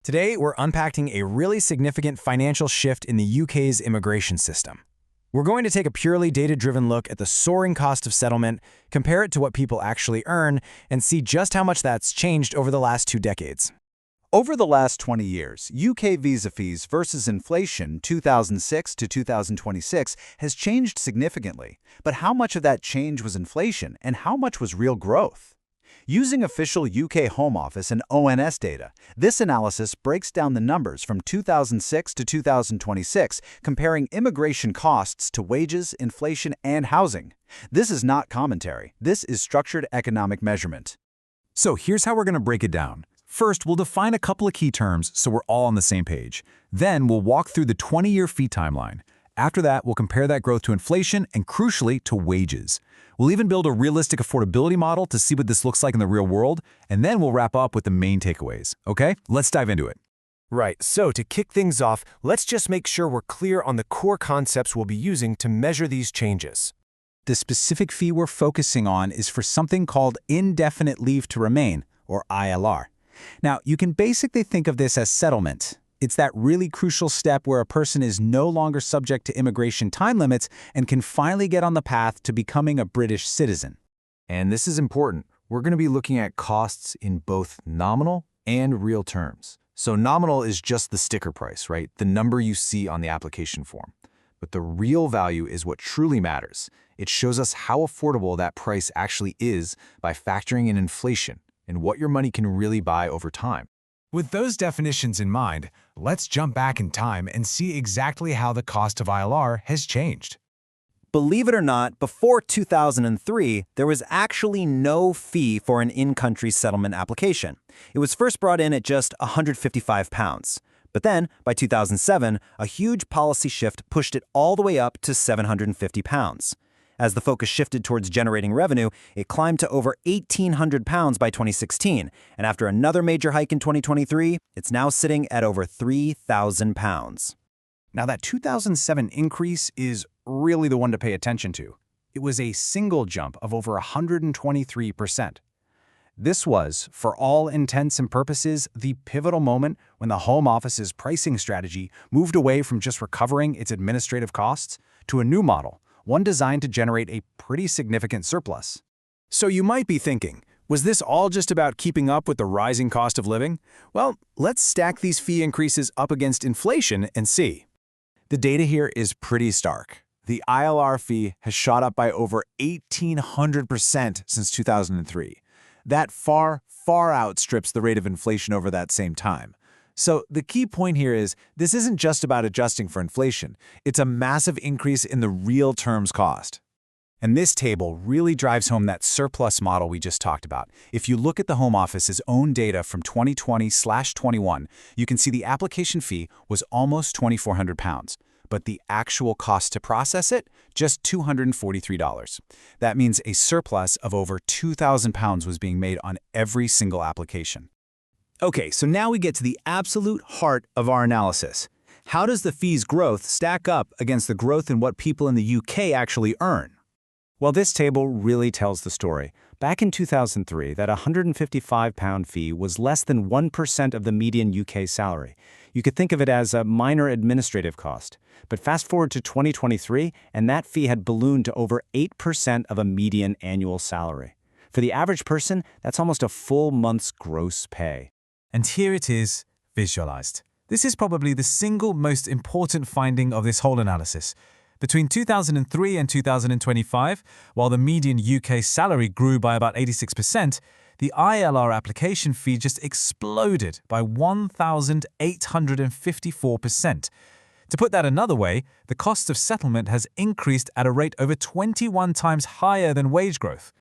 Today, we're unpacking a really significant financial shift in the UK's immigration system. We're going to take a purely data-driven look at the soaring cost of settlement, compare it to what people actually earn, and see just how much that's changed over the last 2 decades. Over the last 20 years, UK visa fees versus inflation 2006 to 2026 has changed significantly. But how much of that change was inflation and how much was real growth? Using official UK Home Office and ONS data, this analysis breaks down the numbers from 2006 to 2026, comparing immigration costs to wages, inflation, and housing. This is not commentary. This is structured economic measurement. So here's how we're going to break it down. First, we'll define a couple of key terms so we're all on the same page. Then we'll walk through the 20-year fee timeline. After that, we'll compare that growth to inflation and, crucially, to wages. We'll even build a realistic affordability model to see what this looks like in the real world, and then we'll wrap up with the main takeaways. Okay, let's dive into it. Right, so to kick things off, let's just make sure we're clear on the core concepts we'll be using to measure these changes. The specific fee we're focusing on is for something called indefinite leave to remain, or ILR. Now, you can basically think of this as settlement. It's that really crucial step where a person is no longer subject to immigration time limits and can finally get on the path to becoming a British citizen. And this is important. We're going to be looking at costs in both nominal and real terms. So nominal is just the sticker price, right? The number you see on the application form. But the real value is what truly matters. It shows us how affordable that price actually is by factoring in inflation and what your money can really buy over time. With those definitions in mind, let's jump back in time and see exactly how the cost of ILR has changed. Believe it or not, before 2003, there was actually no fee for an in-country settlement application. It was first brought in at just £155. But then, by 2007, a huge policy shift pushed it all the way up to £750. As the focus shifted towards generating revenue, it climbed to over £1,800 by 2016, and after another major hike in 2023, it's now sitting at over £3,000. Now, that 2007 increase is really the one to pay attention to. It was a single jump of over 123%. This was, for all intents and purposes, the pivotal moment when the Home Office's pricing strategy moved away from just recovering its administrative costs to a new model, one designed to generate a pretty significant surplus. So you might be thinking, was this all just about keeping up with the rising cost of living? Well, let's stack these fee increases up against inflation and see. The data here is pretty stark. The ILR fee has shot up by over 1,800% since 2003. That far outstrips the rate of inflation over that same time. So the key point here is this isn't just about adjusting for inflation. It's a massive increase in the real terms cost. And this table really drives home that surplus model we just talked about. If you look at the Home Office's own data from 2020/21, you can see the application fee was almost £2,400, but the actual cost to process it, just $243. That means a surplus of over £2,000 was being made on every single application. Okay, so now we get to the absolute heart of our analysis. How does the fees growth stack up against the growth in what people in the UK actually earn? Well, this table really tells the story. Back in 2003, that £155 fee was less than 1% of the median UK salary. You could think of it as a minor administrative cost. But fast forward to 2023, and that fee had ballooned to over 8% of a median annual salary. For the average person, that's almost a full month's gross pay. And here it is, visualized. This is probably the single most important finding of this whole analysis. Between 2003 and 2025, while the median UK salary grew by about 86%, the ILR application fee just exploded by 1,854%. To put that another way, the cost of settlement has increased at a rate over 21 times higher than wage growth.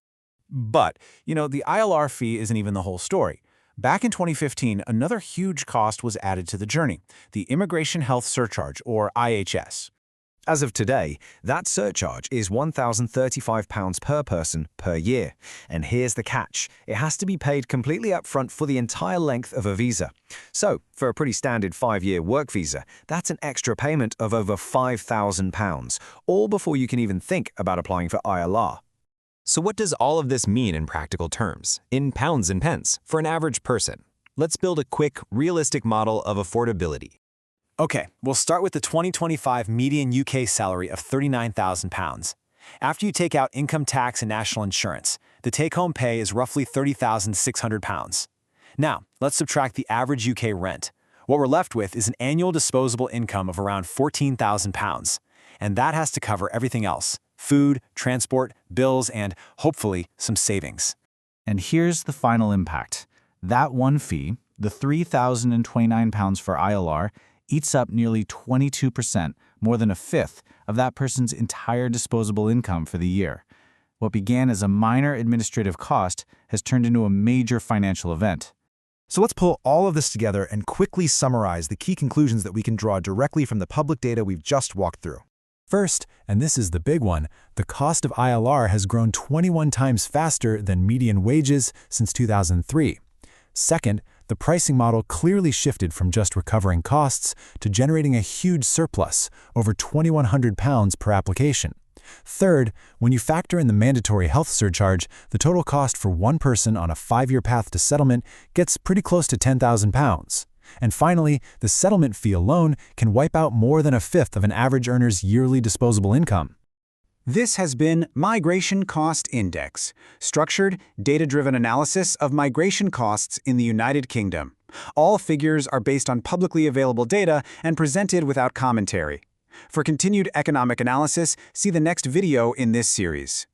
But, the ILR fee isn't even the whole story. Back in 2015, another huge cost was added to the journey, the Immigration Health Surcharge, or IHS. As of today, that surcharge is £1,035 per person per year. And here's the catch. It has to be paid completely upfront for the entire length of a visa. So, for a pretty standard 5-year work visa, that's an extra payment of over £5,000, all before you can even think about applying for ILR. So what does all of this mean in practical terms, in pounds and pence, for an average person? let's build a quick, realistic model of affordability. Okay, we'll start with the 2025 median UK salary of £39,000. After you take out income tax and national insurance, the take-home pay is roughly £30,600. Now, let's subtract the average UK rent. What we're left with is an annual disposable income of around £14,000, and that has to cover everything else: food, transport, bills, and, hopefully, some savings. And here's the final impact. That one fee, the £3,029 for ILR, eats up nearly 22%, more than a fifth, of that person's entire disposable income for the year. What began as a minor administrative cost has turned into a major financial event. So let's pull all of this together and quickly summarize the key conclusions that we can draw directly from the public data we've just walked through. First, and this is the big one, the cost of ILR has grown 21 times faster than median wages since 2003. Second, the pricing model clearly shifted from just recovering costs to generating a huge surplus, over £2,100 per application. Third, when you factor in the mandatory health surcharge, the total cost for one person on a 5-year path to settlement gets pretty close to £10,000. And finally, the settlement fee alone can wipe out more than a fifth of an average earner's yearly disposable income. This has been Migration Cost Index, structured, data-driven analysis of migration costs in the United Kingdom. All figures are based on publicly available data and presented without commentary. For continued economic analysis, see the next video in this series.